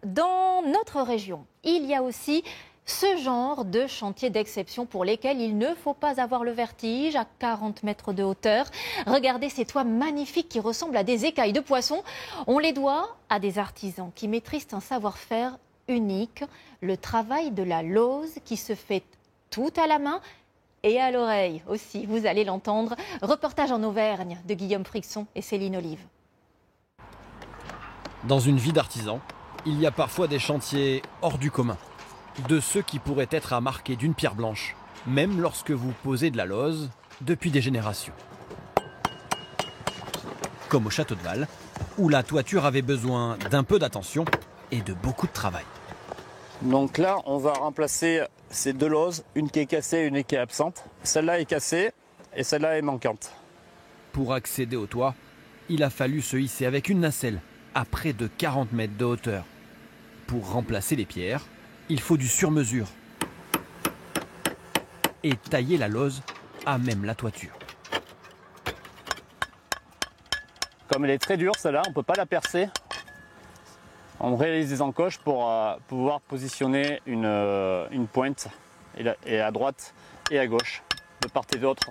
dans notre région, il y a aussi ce genre de chantier d'exception pour lesquels il ne faut pas avoir le vertige à 40 mètres de hauteur. Regardez ces toits magnifiques qui ressemblent à des écailles de poisson. On les doit à des artisans qui maîtrisent un savoir-faire unique, le travail de la lauze qui se fait tout à la main et à l'oreille aussi, vous allez l'entendre. Reportage en Auvergne de Guillaume Frixon et Céline Olive. Dans une vie d'artisan, il y a parfois des chantiers hors du commun, de ceux qui pourraient être à marquer d'une pierre blanche, même lorsque vous posez de la lauze depuis des générations. Comme au château de Val, où la toiture avait besoin d'un peu d'attention et de beaucoup de travail. Donc là, on va remplacer ces deux lauses, une qui est cassée et une qui est absente. Celle-là est cassée et celle-là est manquante. Pour accéder au toit, il a fallu se hisser avec une nacelle à près de 40 mètres de hauteur. Pour remplacer les pierres, il faut du sur-mesure et tailler la lauze à même la toiture. Comme elle est très dure, celle-là, on ne peut pas la percer. On réalise des encoches pour pouvoir positionner une pointe et à droite et à gauche, de part et d'autre.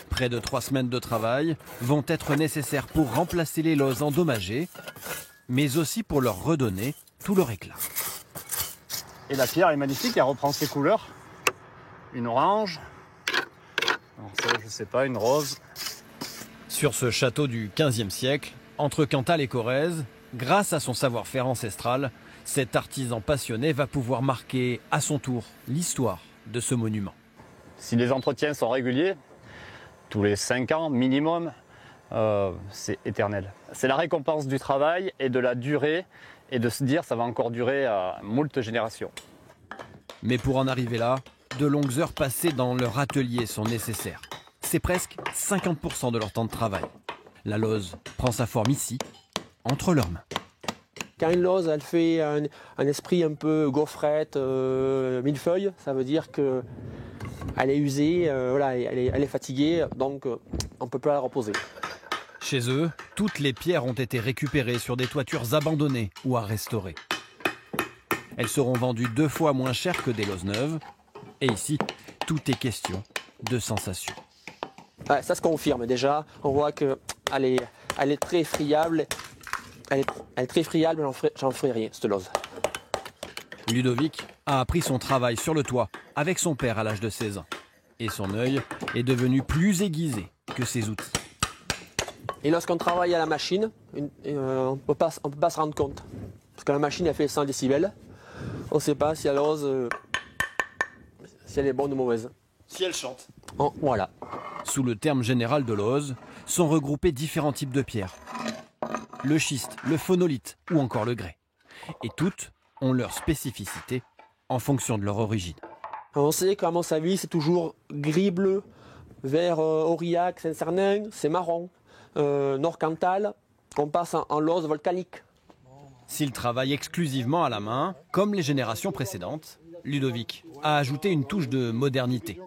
Près de 3 semaines de travail vont être nécessaires pour remplacer les lauzes endommagées, mais aussi pour leur redonner tout leur éclat. Et la pierre est magnifique, elle reprend ses couleurs. Une orange, alors ça, je sais pas, une rose. Sur ce château du XVe siècle, entre Cantal et Corrèze, grâce à son savoir-faire ancestral, cet artisan passionné va pouvoir marquer à son tour l'histoire de ce monument. Si les entretiens sont réguliers, tous les 5 ans minimum, c'est éternel. C'est la récompense du travail et de la durée et de se dire ça va encore durer à moult générations. Mais pour en arriver là, de longues heures passées dans leur atelier sont nécessaires. C'est presque 50% de leur temps de travail. La lauze prend sa forme ici, entre leurs mains. Quand une lauze, elle fait un esprit un peu gaufrette, millefeuille, ça veut dire qu'elle est usée, voilà, elle est fatiguée, donc on ne peut pas la reposer. Chez eux, toutes les pierres ont été récupérées sur des toitures abandonnées ou à restaurer. Elles seront vendues 2 fois moins cher que des lauzes neuves. Et ici, tout est question de sensation. Ouais, ça se confirme déjà. On voit qu'elle est très friable. Elle est très friable, j'en ferai rien, cette lauze. Ludovic a appris son travail sur le toit avec son père à l'âge de 16 ans. Et son œil est devenu plus aiguisé que ses outils. Et lorsqu'on travaille à la machine, on ne peut pas se rendre compte. Parce que la machine, elle fait 100 décibels. On ne sait pas si la lauze, si elle est bonne ou mauvaise. Si elle chante. Voilà. Sous le terme général de lauze, sont regroupés différents types de pierres. Le schiste, le phonolite ou encore le grès. Et toutes ont leur spécificité en fonction de leur origine. On sait qu'à Montsavy, c'est toujours gris-bleu. Vers Aurillac, Saint-Cernin, c'est marron. Nord-Cantal, on passe en lauze volcanique. S'il travaille exclusivement à la main, comme les générations précédentes, Ludovic a ajouté une touche de modernité.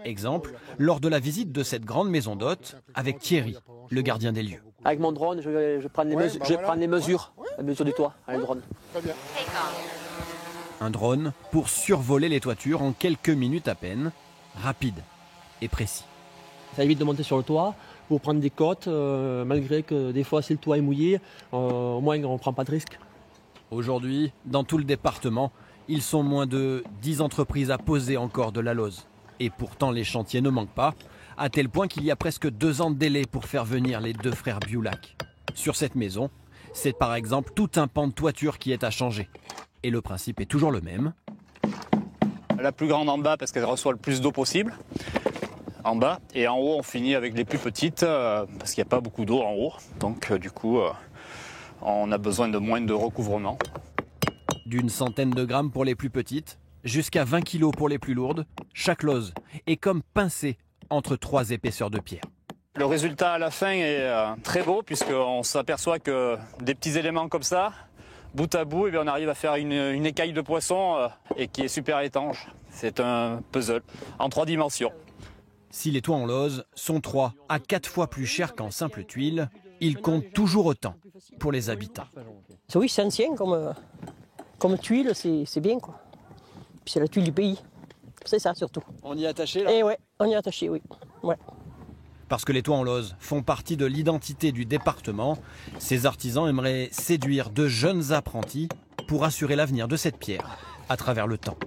Exemple, lors de la visite de cette grande maison d'hôtes avec Thierry, le gardien des lieux. Avec mon drone, je vais prendre les mesures, la mesure du toit avec le drone. Très bien. Un drone pour survoler les toitures en quelques minutes à peine, rapide et précis. Ça évite de monter sur le toit pour prendre des côtes, malgré que des fois si le toit est mouillé, au moins on ne prend pas de risque. Aujourd'hui, dans tout le département, ils sont moins de 10 entreprises à poser encore de la lauze. Et pourtant les chantiers ne manquent pas, à tel point qu'il y a presque 2 ans de délai pour faire venir les 2 frères Biulac. Sur cette maison, c'est par exemple tout un pan de toiture qui est à changer. Et le principe est toujours le même. La plus grande en bas parce qu'elle reçoit le plus d'eau possible. En bas, et en haut on finit avec les plus petites parce qu'il n'y a pas beaucoup d'eau en haut, donc du coup on a besoin de moins de recouvrement. D'une centaine de grammes pour les plus petites, jusqu'à 20 kilos pour les plus lourdes, chaque lauze est comme pincée entre 3 épaisseurs de pierre. Le résultat à la fin est très beau puisqu'on s'aperçoit que des petits éléments comme ça, bout à bout, on arrive à faire une écaille de poisson et qui est super étanche. C'est un puzzle en 3 dimensions. Si les toits en lauze sont 3 à 4 fois plus chers qu'en simple tuile, ils comptent toujours autant pour les habitants. Oui, c'est ancien comme Comme tuile, c'est bien, quoi. Puis c'est la tuile du pays. C'est ça, surtout. On y est attaché, là? Et ouais, on y est attaché, oui. Ouais. Parce que les toits en lauze font partie de l'identité du département, ces artisans aimeraient séduire de jeunes apprentis pour assurer l'avenir de cette pierre à travers le temps.